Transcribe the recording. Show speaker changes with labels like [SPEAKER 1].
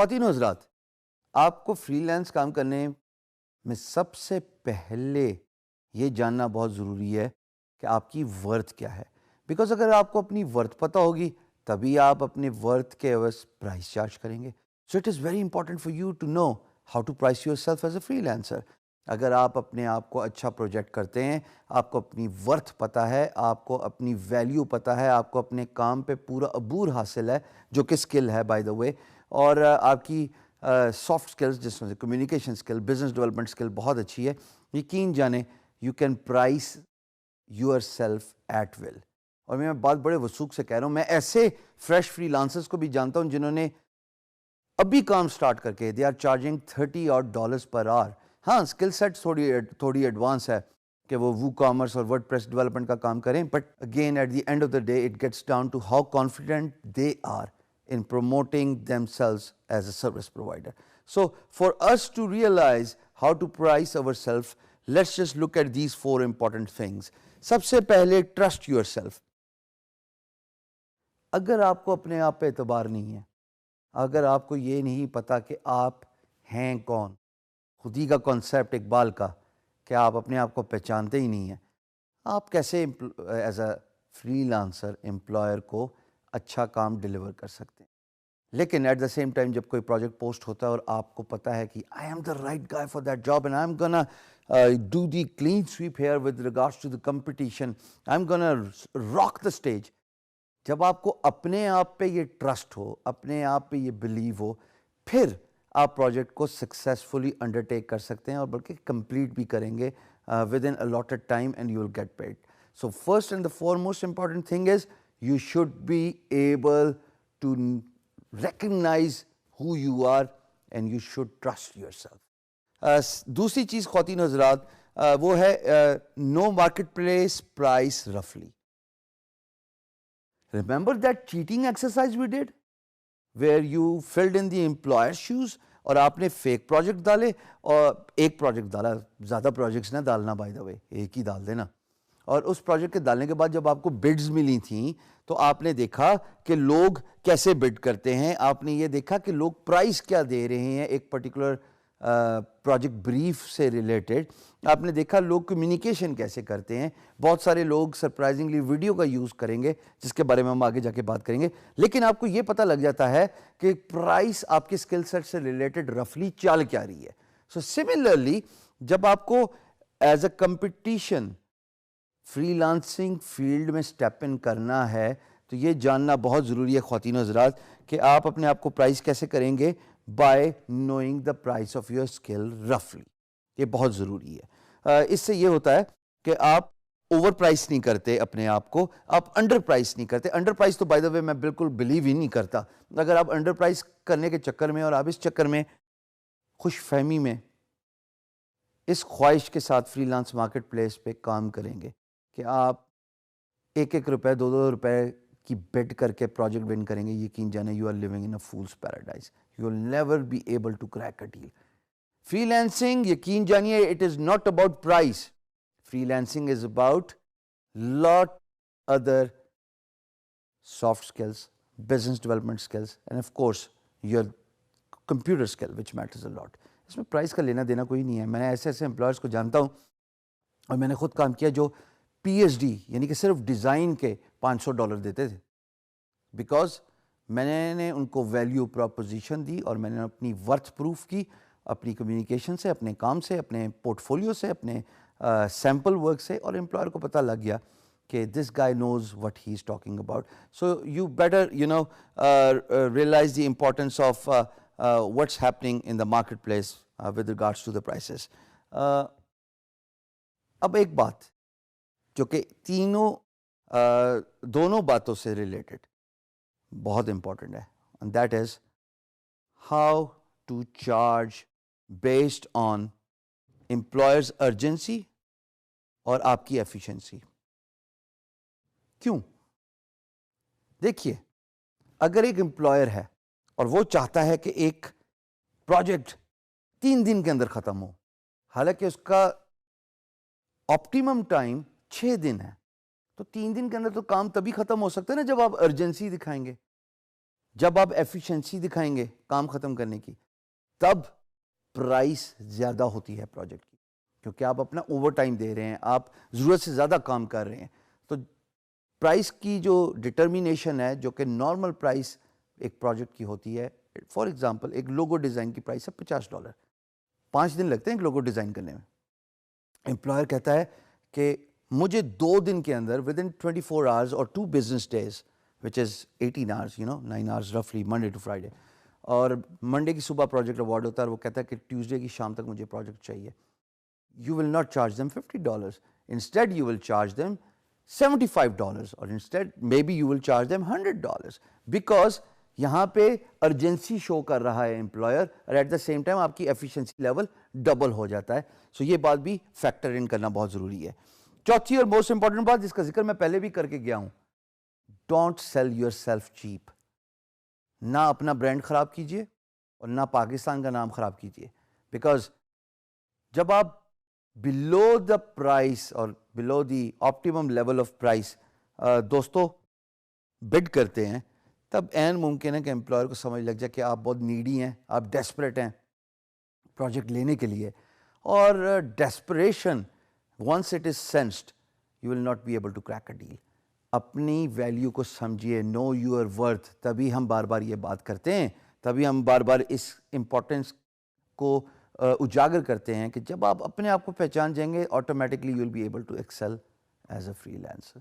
[SPEAKER 1] خواتین و حضرات، آپ کو فری لانس کام کرنے میں سب سے پہلے یہ جاننا بہت ضروری ہے کہ آپ کی ورتھ کیا ہے. بیکاز اگر آپ کو اپنی ورتھ پتہ ہوگی تبھی آپ اپنے ورتھ کے عوض پرائس چارج کریں گے. So it is very important for you to know how to price yourself as a freelancer. اگر آپ اپنے آپ کو اچھا پروجیکٹ کرتے ہیں، آپ کو اپنی ورتھ پتہ ہے، آپ کو اپنی ویلیو پتہ ہے، آپ کو اپنے کام پہ پورا عبور حاصل ہے جو کہ اسکل ہے بائی دا وے، اور آپ کی سافٹ اسکلز جس میں سے communication skill, business development skill بہت اچھی ہے، یقین جانیں you can price yourself at will. اور میں بات بڑے وثوق سے کہہ رہا ہوں، میں ایسے فریش فری لانسرز کو بھی جانتا ہوں جنہوں نے ابھی کام سٹارٹ کر کے دے آر چارجنگ $30 پر آور. ہاں اسکل سیٹ تھوڑی ایڈوانس ہے کہ وہ وو کامرس اور ورڈ پریس ڈیولپمنٹ کا کام کریں، but again at the end of the day it gets down to how confident they are in promoting themselves as a service provider. So for us to realize how to price ourselves, let's just look at these 4 important things. سب سے پہلے trust yourself. اگر آپ کو اپنے آپ پہ اعتبار نہیں ہے، اگر آپ کو یہ نہیں پتا کہ آپ ہیں کون، خود ہی کا کانسیپٹ اقبال کا کہ آپ اپنے آپ کو پہچانتے ہی نہیں ہیں، آپ کیسے as a free lancer employer کو اچھا کام ڈیلیور کر سکتے ہیں؟ لیکن ایٹ دا سیم ٹائم جب کوئی پروجیکٹ پوسٹ ہوتا ہے اور آپ کو پتا ہے کہ I'm the right guy for that job and I'm gonna do the clean sweep here with regards to the competition, I'm gonna rock the stage. جب آپ کو اپنے آپ پہ یہ ٹرسٹ ہو، اپنے آپ پہ یہ بلیو ہو، پھر آپ پروجیکٹ کو سکسیزفلی انڈرٹیک کر سکتے ہیں اور بلکہ کمپلیٹ بھی کریں گے within allotted time and you will get paid. So first and the foremost important thing is you should be able to recognize who you are and you should trust yourself. دوسری چیز خواتین و حضرات وہ ہے no marketplace price roughly. Remember that cheating exercise we did where you filled in the employer's shoes اور آپ نے فیک پروجیکٹ ڈالے، اور ایک پروجیکٹ ڈالا، زیادہ پروجیکٹس نہ ڈالنا بائی دا وے، ایک ہی ڈال دینا. اور اس پروجیکٹ کے ڈالنے کے بعد جب آپ کو بڈز ملی تھیں تو آپ نے دیکھا کہ لوگ کیسے بڈ کرتے ہیں، آپ نے یہ دیکھا کہ لوگ پرائس کیا دے رہے ہیں ایک پرٹیکولر پروجیکٹ بریف سے ریلیٹڈ، آپ نے دیکھا لوگ کمیونیکیشن کیسے کرتے ہیں. بہت سارے لوگ سرپرائزنگلی ویڈیو کا یوز کریں گے جس کے بارے میں ہم آگے جا کے بات کریں گے، لیکن آپ کو یہ پتہ لگ جاتا ہے کہ پرائس آپ کے اسکل سیٹ سے ریلیٹڈ رفلی چال کیا رہی ہے. سو سملرلی جب آپ کو as a competition free lancing field میں اسٹیپ ان کرنا ہے تو یہ جاننا بہت ضروری ہے خواتین و حضرات کہ آپ اپنے آپ کو پرائس کیسے کریں گے، by knowing the price of your skill رفلی. یہ بہت ضروری ہے. اس سے یہ ہوتا ہے کہ آپ اوور پرائس نہیں کرتے اپنے آپ کو، آپ انڈر پرائس نہیں کرتے. انڈر پرائس تو بائی دا وے میں بالکل بلیو ہی نہیں کرتا. اگر آپ انڈر پرائس کرنے کے چکر میں اور آپ اس چکر میں خوش فہمی میں اس خواہش کے ساتھ فری لانس مارکیٹ پلیس پہ کام کریں گے کہ آپ 1 روپے 2 روپے کی بیٹ کر کے پروجیکٹ ون کریں گے، یقین جانے you are living in a fool's paradise. You will never be able to crack a deal. Freelancing یقین جانیے it is not about price. Freelancing is about lot other soft skills, business development skills and of course your computer skill which matters a lot. اس میں price کا لینا دینا کوئی نہیں ہے. میں ایسے امپلائرس کو جانتا ہوں اور میں نے خود کام کیا جو PhD یعنی کہ صرف ڈیزائن کے $500 دیتے تھے، بیکاز میں نے ان کو ویلیو پروپوزیشن دی اور میں نے اپنی ورتھ پروف کی اپنی کمیونیکیشن سے، اپنے کام سے، اپنے پورٹ فولیو سے، اپنے سیمپل ورک سے، اور امپلائر کو پتہ لگ گیا کہ this guy knows what he is talking about. So you better realise the importance of what's happening in the marketplace with regards to the prices. اب ایک بات جو کہ دونوں باتوں سے ریلیٹڈ بہت امپورٹنٹ ہے، and that is how to charge based on employer's urgency اور آپ کی efficiency. کیوں؟ دیکھیے اگر ایک امپلائر ہے اور وہ چاہتا ہے کہ ایک پروجیکٹ 3 دن کے اندر ختم ہو، حالانکہ اس کا آپٹیمم ٹائم 6 دن ہے، تو 3 دن کے اندر تو کام تبھی ختم ہو سکتا ہے نا جب آپ ارجنسی دکھائیں گے. جب آپ ایفیشنسی دکھائیں گے کام ختم کرنے کی تب پرائس زیادہ ہوتی ہے پروجیکٹ کی, کیونکہ آپ اپنا اوور ٹائم دے رہے ہیں, آپ ضرورت سے زیادہ کام کر رہے ہیں. تو پرائس کی جو ڈٹرمینیشن ہے, جو کہ نارمل پرائس ایک پروجیکٹ کی ہوتی ہے, فار ایگزامپل ایک لوگو ڈیزائن کی پرائس ہے $50, 5 دن لگتے ہیں ایک لوگو ڈیزائن کرنے میں. امپلائر کہتا ہے کہ مجھے 2 دن کے اندر ود ان 24 hours اور 2 business days which is 18 hours, 9 hours roughly Monday to Friday, اور منڈے کی صبح پروجیکٹ اوارڈ ہوتا ہے, اور وہ کہتا ہے کہ ٹیوزڈے کی شام تک مجھے پروجیکٹ چاہیے. You will not charge them $50. Instead you will charge them $75, or instead maybe you will charge them $100, because یہاں پہ ارجنسی شو کر رہا ہے امپلائر, اور ایٹ دا سیم ٹائم آپ کی ایفیشنسی لیول ڈبل ہو جاتا ہے. سو یہ بات بھی فیکٹر ان کرنا بہت ضروری ہے. چوتھی اور موسٹ امپورٹنٹ بات جس کا ذکر میں پہلے بھی کر کے گیا ہوں, don't sell your self cheap. نہ اپنا برانڈ خراب کیجیے اور نہ پاکستان کا نام خراب کیجیے, بیکاز جب آپ بلو دا پرائس اور below the optimum level of price دوستو بڈ کرتے ہیں, تب عین ممکن ہے کہ امپلائر کو سمجھ لگ جائے کہ آپ بہت نیڈی ہیں, آپ ڈیسپریٹ ہیں پروجیکٹ لینے کے لیے. اور desperation once it is sensed you will not be able to crack a deal. اپنی ویلیو کو سمجھیے, نو یور ورتھ. تبھی ہم بار بار یہ بات کرتے ہیں, تبھی ہم بار بار اس امپورٹنس کو اجاگر کرتے ہیں کہ جب آپ اپنے آپ کو پہچان جائیں گے, automatically you will be able to excel as a free lancer.